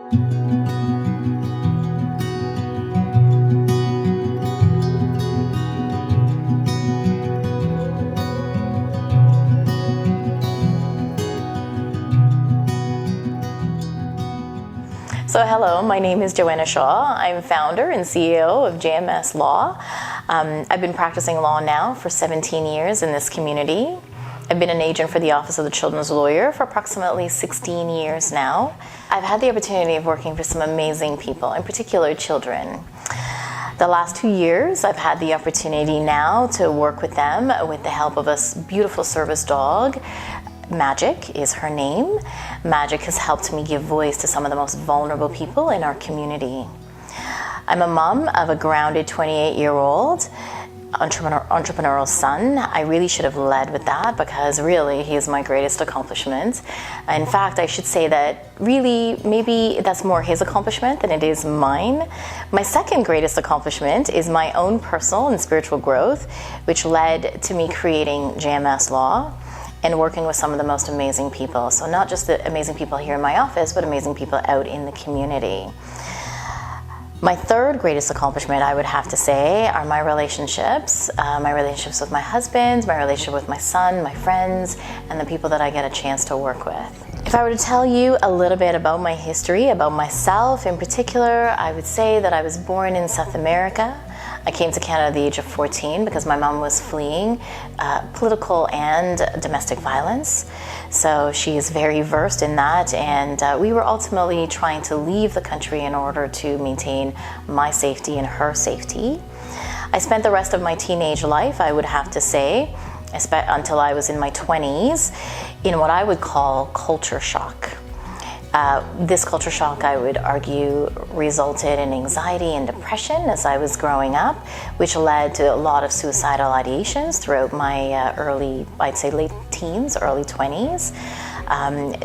So hello, my name is Joanna Shaw. I'm founder and CEO of JMS Law. I've been practicing law now for 17 years in this community. I've been an agent for the Office of the Children's Lawyer for approximately 16 years now. I've had the opportunity of working for some amazing people, in particular children. The last 2 years, I've had the opportunity now to work with them with the help of a beautiful service dog. Magic is her name. Magic has helped me give voice to some of the most vulnerable people in our community. I'm a mom of a grounded 28-year-old entrepreneurial son. I really should have led with that because really he is my greatest accomplishment. In fact, I should say that really maybe that's more his accomplishment than it is mine. My second greatest accomplishment is my own personal and spiritual growth, which led to me creating JMS Law and working with some of the most amazing people. So not just the amazing people here in my office, but amazing people out in the community. My third greatest accomplishment, I would have to say, are my relationships with my husband, my relationship with my son, my friends, and the people that I get a chance to work with. If I were to tell you a little bit about my history, about myself in particular, I would say that I was born in South America. I came to Canada at the age of 14 because my mom was fleeing political and domestic violence. So she is very versed in that, and we were ultimately trying to leave the country in order to maintain my safety and her safety. I spent the rest of my teenage life, I would have to say, until I was in my 20s, in what I would call culture shock. This culture shock, I would argue, resulted in anxiety and depression as I was growing up, which led to a lot of suicidal ideations throughout my late teens, early 20s.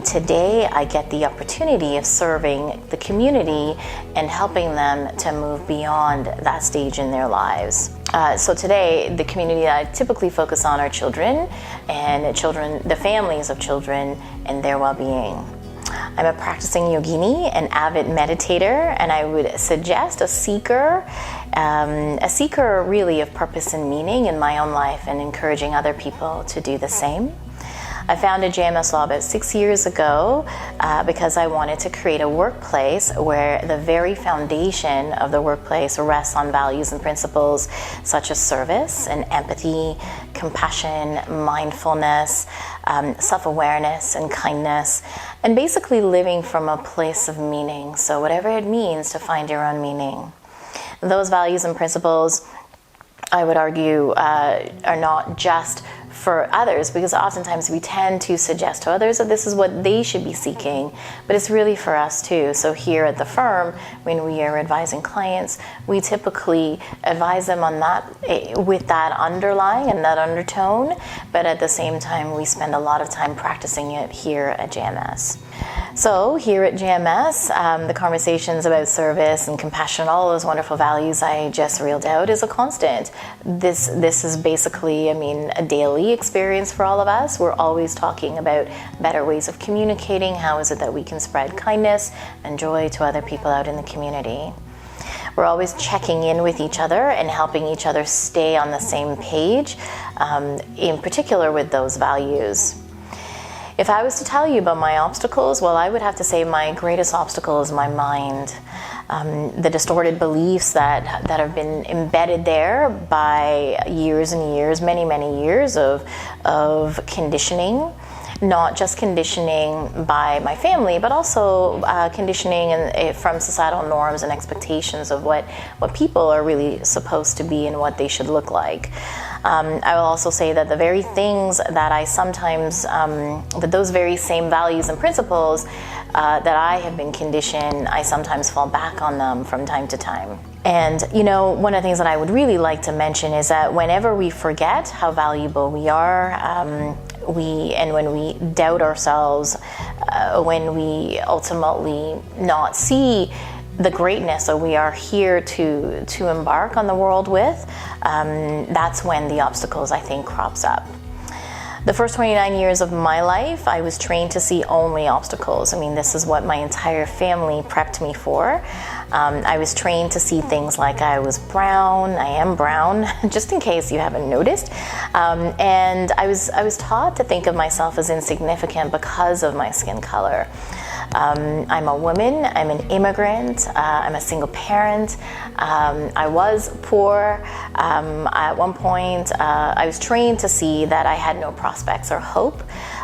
Today, I get the opportunity of serving the community and helping them to move beyond that stage in their lives. So today, the community that I typically focus on are children, and the families of children and their well-being. I'm a practicing yogini, an avid meditator, and I would suggest a seeker really of purpose and meaning in my own life and encouraging other people to do the same. I founded JMS Law about 6 years ago because I wanted to create a workplace where the very foundation of the workplace rests on values and principles such as service and empathy, compassion, mindfulness, self-awareness and kindness, and basically living from a place of meaning. So whatever it means to find your own meaning. Those values and principles, I would argue, are not just for others, because oftentimes we tend to suggest to others that this is what they should be seeking, but it's really for us too. So here at the firm, when we are advising clients, we typically advise them on that with that underlying and that undertone, but at the same time we spend a lot of time practicing it here at JMS. So here at JMS, the conversations about service and compassion, all those wonderful values I just reeled out, is a constant. This is basically, a daily experience for all of us. We're always talking about better ways of communicating. How is it that we can spread kindness and joy to other people out in the community? We're always checking in with each other and helping each other stay on the same page, in particular with those values. If I was to tell you about my obstacles, well, I would have to say my greatest obstacle is my mind. The distorted beliefs that have been embedded there by years and years, many, many years of conditioning. Not just conditioning by my family, but also conditioning from societal norms and expectations of what people are really supposed to be and what they should look like. I will also say that the very things that I sometimes, that those very same values and principles that I have been conditioned, I sometimes fall back on them from time to time. And, one of the things that I would really like to mention is that whenever we forget how valuable we are, when we doubt ourselves, when we ultimately not see the greatness that we are here to embark on the world with, that's when the obstacles, I think, crops up. The first 29 years of my life, I was trained to see only obstacles. I mean, this is what my entire family prepped me for. I was trained to see things like I was brown, I am brown, just in case you haven't noticed. And I was taught to think of myself as insignificant because of my skin color. I'm a woman, I'm an immigrant, I'm a single parent, I was poor. At one point, I was trained to see that I had no prospects or hope.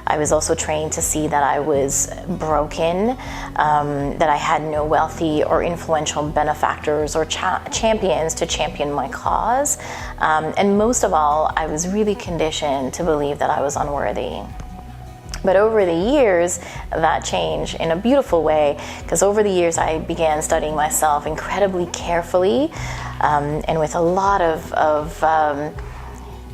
I was also trained to see that I was broken, that I had no wealthy or influential benefactors or champions to champion my cause. And most of all, I was really conditioned to believe that I was unworthy. But over the years, that changed in a beautiful way, because over the years I began studying myself incredibly carefully and with a lot of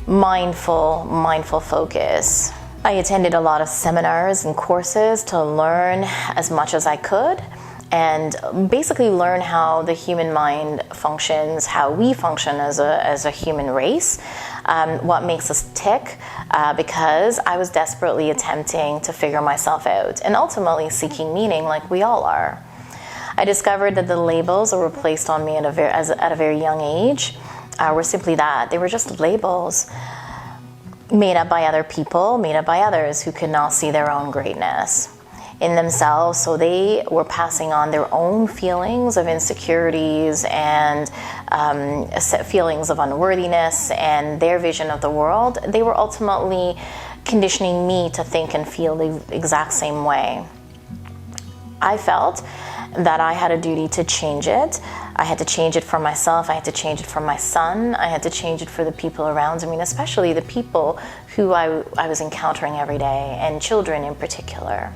mindful focus. I attended a lot of seminars and courses to learn as much as I could and basically learn how the human mind functions, how we function as a human race, what makes us tick, because I was desperately attempting to figure myself out and ultimately seeking meaning like we all are. I discovered that the labels that were placed on me at a very young age were simply that. They were just labels made up by other people, made up by others who could not see their own greatness in themselves, so they were passing on their own feelings of insecurities and feelings of unworthiness and their vision of the world. They were ultimately conditioning me to think and feel the exact same way. I felt that I had a duty to change it. I had to change it for myself, I had to change it for my son, I had to change it for the people around me, especially the people who I was encountering every day, and children in particular.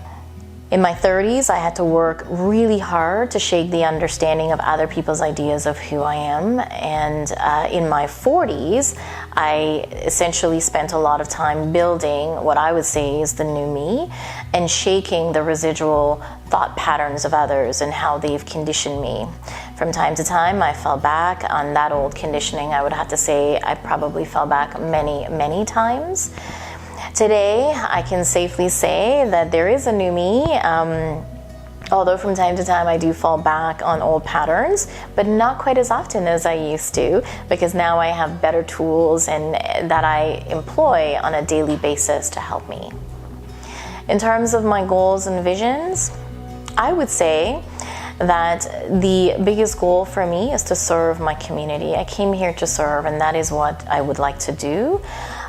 In my 30s, I had to work really hard to shake the understanding of other people's ideas of who I am. And in my 40s, I essentially spent a lot of time building what I would say is the new me and shaking the residual thought patterns of others and how they've conditioned me. From time to time, I fell back on that old conditioning. I would have to say I probably fell back many times. Today, I can safely say that there is a new me, although from time to time I do fall back on old patterns, but not quite as often as I used to, because now I have better tools and that I employ on a daily basis to help me. In terms of my goals and visions, I would say that the biggest goal for me is to serve my community. I came here to serve, and that is what I would like to do.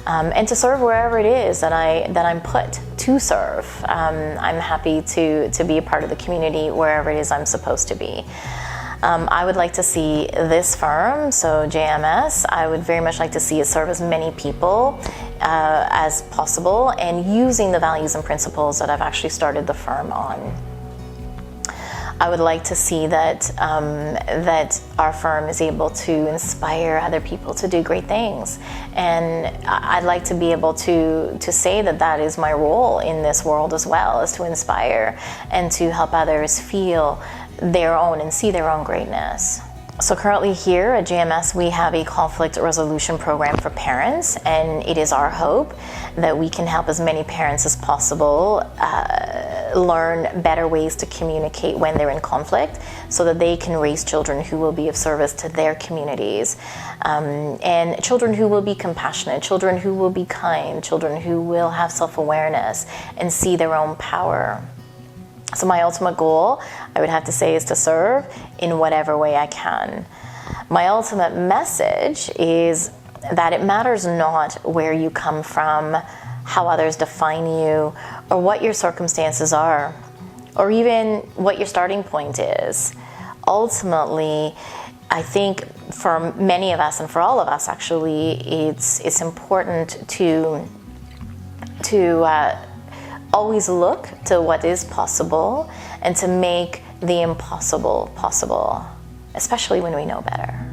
And to serve wherever it is that I'm put to serve. I'm happy to be a part of the community wherever it is I'm supposed to be. I would like to see this firm, so JMS, I would very much like to see it serve as many people as possible, and using the values and principles that I've actually started the firm on. I would like to see that our firm is able to inspire other people to do great things, and I'd like to be able to say that is my role in this world as well, is to inspire and to help others feel their own and see their own greatness. So currently here at JMS, we have a conflict resolution program for parents, and it is our hope that we can help as many parents as possible learn better ways to communicate when they're in conflict, so that they can raise children who will be of service to their communities, and children who will be compassionate, children who will be kind, children who will have self-awareness and see their own power. So my ultimate goal, I would have to say, is to serve in whatever way I can. My ultimate message is that it matters not where you come from, how others define you, or what your circumstances are, or even what your starting point is. Ultimately, I think for many of us, and for all of us actually, it's important to always look to what is possible and to make the impossible possible, especially when we know better.